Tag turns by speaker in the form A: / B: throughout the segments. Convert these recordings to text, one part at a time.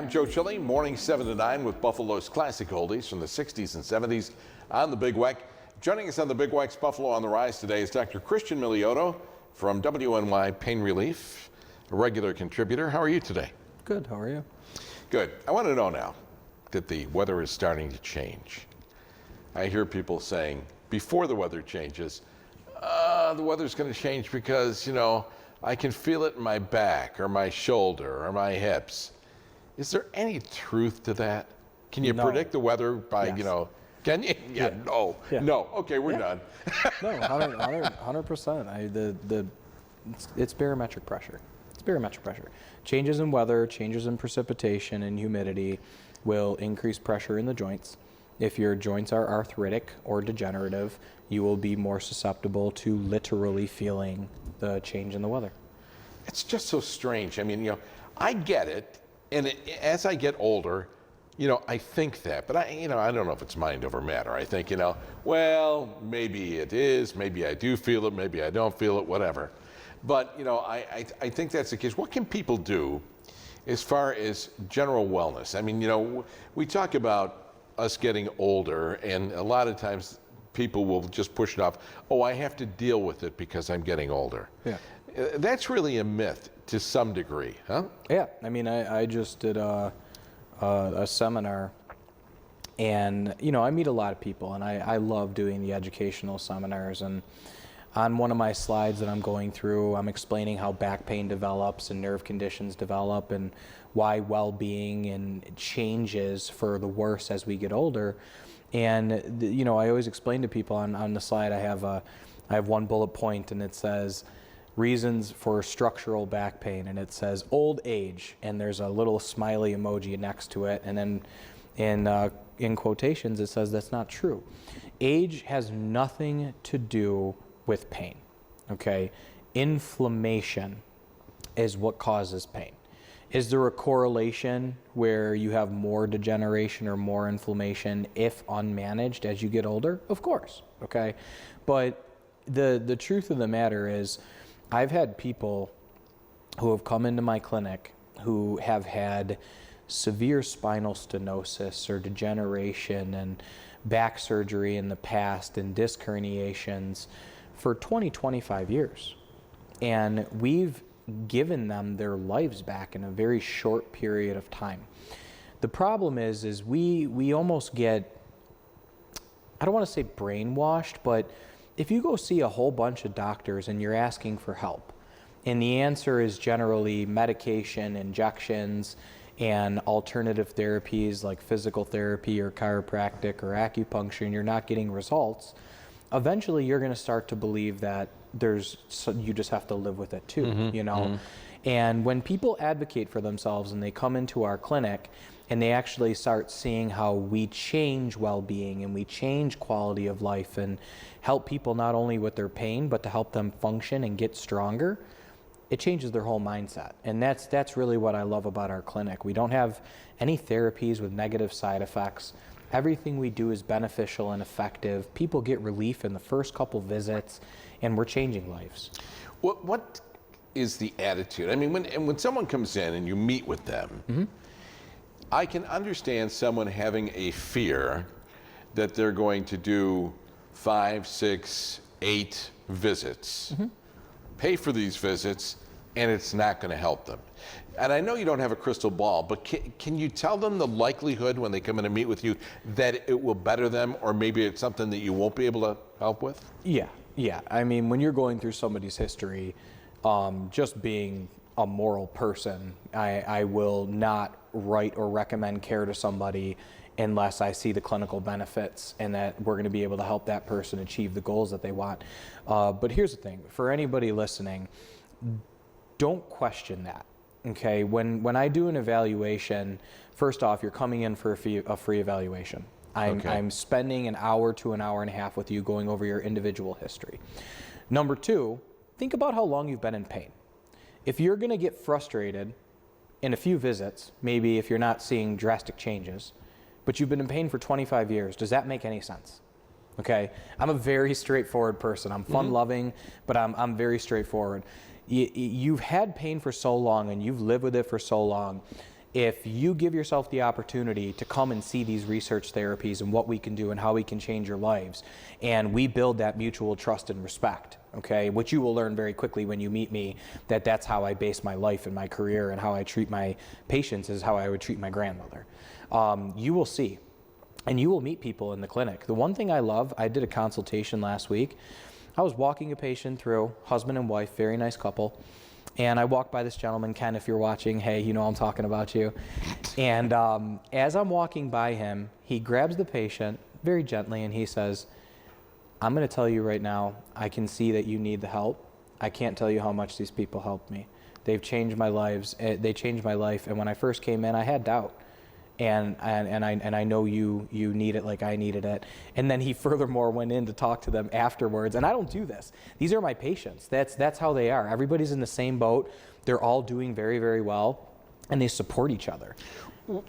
A: I'm Joe Chile, morning 7 to 9 with Buffalo's classic oldies from the 60s and 70s on the Big Weck. Joining us on the Big Weck's Buffalo on the Rise today is Dr. Christian Miliotto from WNY Pain Relief, a regular contributor. How are you today?
B: Good, how are you?
A: Good. I want to know now that the weather is starting to change. I hear people saying before the weather changes, the weather's going to change because, you know, I can feel it in my back or my shoulder or my hips. Is there any truth to that? Can you predict the weather by,
B: Yes.
A: you know, can you? Yeah, no.
B: Yeah.
A: No. Okay, we're done.
B: No, 100%. It's barometric pressure. It's barometric pressure. Changes in weather, changes in precipitation and humidity will increase pressure in the joints. If your joints are arthritic or degenerative, you will be more susceptible to literally feeling the change in the weather.
A: It's just so strange. I mean, you know, I get it, and as I get older, you know, I think that, but I don't know if it's mind over matter. I think, you know, well, maybe it is, maybe I do feel it, maybe I don't feel it, whatever. But, you know, I think that's the case. What can people do as far as general wellness? I mean, you know, we talk about us getting older, and a lot of times people will just push it off. Oh, I have to deal with it because I'm getting older. Yeah. That's really a myth to some degree, huh?
B: Yeah, I mean, I just did a seminar, and, you know, I meet a lot of people, and I love doing the educational seminars. And on one of my slides that I'm going through, I'm explaining how back pain develops and nerve conditions develop and why well-being and changes for the worse as we get older. And, you know, I always explain to people on the slide, I have one bullet point, and it says reasons for structural back pain, and it says old age, and there's a little smiley emoji next to it, and then in quotations it says that's not true. Age has nothing to do with pain, okay? Inflammation is what causes pain. Is there a correlation where you have more degeneration or more inflammation if unmanaged as you get older? Of course, okay? But the truth of the matter is, I've had people who have come into my clinic who have had severe spinal stenosis or degeneration and back surgery in the past and disc herniations for 20, 25 years. And we've given them their lives back in a very short period of time. The problem is we almost get, I don't want to say brainwashed, but if you go see a whole bunch of doctors and you're asking for help, and the answer is generally medication, injections, and alternative therapies like physical therapy or chiropractic or acupuncture, and you're not getting results, eventually you're going to start to believe that you just have to live with it too, you know? And when people advocate for themselves and they come into our clinic and they actually start seeing how we change well-being and we change quality of life and help people not only with their pain, but to help them function and get stronger, it changes their whole mindset. And that's really what I love about our clinic. We don't have any therapies with negative side effects. Everything we do is beneficial and effective. People get relief in the first couple visits, and we're changing lives.
A: What is the attitude? I mean, when someone comes in and you meet with them, I can understand someone having a fear that they're going to do 5, 6, 8 visits, pay for these visits, and it's not going to help them. And I know you don't have a crystal ball, but can you tell them the likelihood when they come in and meet with you that it will better them, or maybe it's something that you won't be able to help with?
B: Yeah. I mean, when you're going through somebody's history, just being a moral person, I will not write or recommend care to somebody unless I see the clinical benefits and that we're going to be able to help that person achieve the goals that they want. But here's the thing, for anybody listening, don't question that. Okay, when I do an evaluation, first off, you're coming in for a free evaluation. I'm spending an hour to an hour and a half with you going over your individual history. Number two, think about how long you've been in pain. If you're going to get frustrated in a few visits, maybe if you're not seeing drastic changes, but you've been in pain for 25 years, does that make any sense? Okay, I'm a very straightforward person. I'm fun-loving, but I'm very straightforward. You've had pain for so long and you've lived with it for so long, if you give yourself the opportunity to come and see these research therapies and what we can do and how we can change your lives, and we build that mutual trust and respect, okay, which you will learn very quickly when you meet me, that that's how I base my life and my career, and how I treat my patients is how I would treat my grandmother. You will see, and you will meet people in the clinic. The one thing I love, I did a consultation last week. I was walking a patient through, husband and wife, very nice couple. And I walked by this gentleman, Ken, if you're watching, hey, you know I'm talking about you. And as I'm walking by him, he grabs the patient very gently and he says, I'm going to tell you right now, I can see that you need the help. I can't tell you how much these people helped me. They've changed my lives. They changed my life. And when I first came in, I had doubt. And I know you need it like I needed it. And then he furthermore went in to talk to them afterwards. And I don't do this. These are my patients. That's how they are. Everybody's in the same boat. They're all doing very, very well, and they support each other.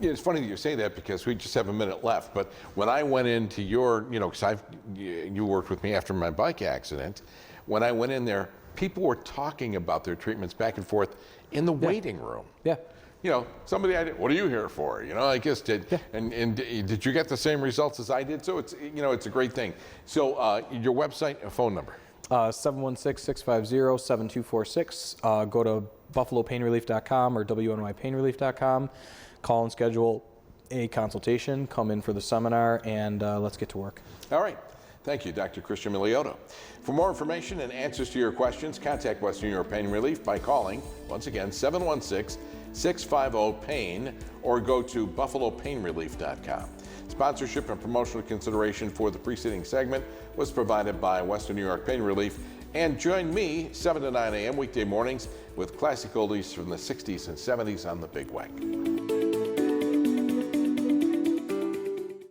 A: It's funny that you say that because we just have a minute left. But when I went into your, because you worked with me after my bike accident, when I went in there, people were talking about their treatments back and forth in the waiting room.
B: Yeah.
A: Somebody what are you here for? I guess did you get the same results as I did? So it's it's a great thing. So your website and phone number.
B: 716-650-7246. Go to buffalopainrelief.com or WNYpainrelief.com. Call and schedule a consultation. Come in for the seminar, and let's get to work.
A: All right. Thank you, Dr. Christian Miliotto. For more information and answers to your questions, contact Western New York Pain Relief by calling, once again, 716-650-PAIN, or go to buffalopainrelief.com. Sponsorship and promotional consideration for the preceding segment was provided by Western New York Pain Relief. And join me 7 to 9 a.m. weekday mornings with classic oldies from the 60s and 70s on the Big Wack.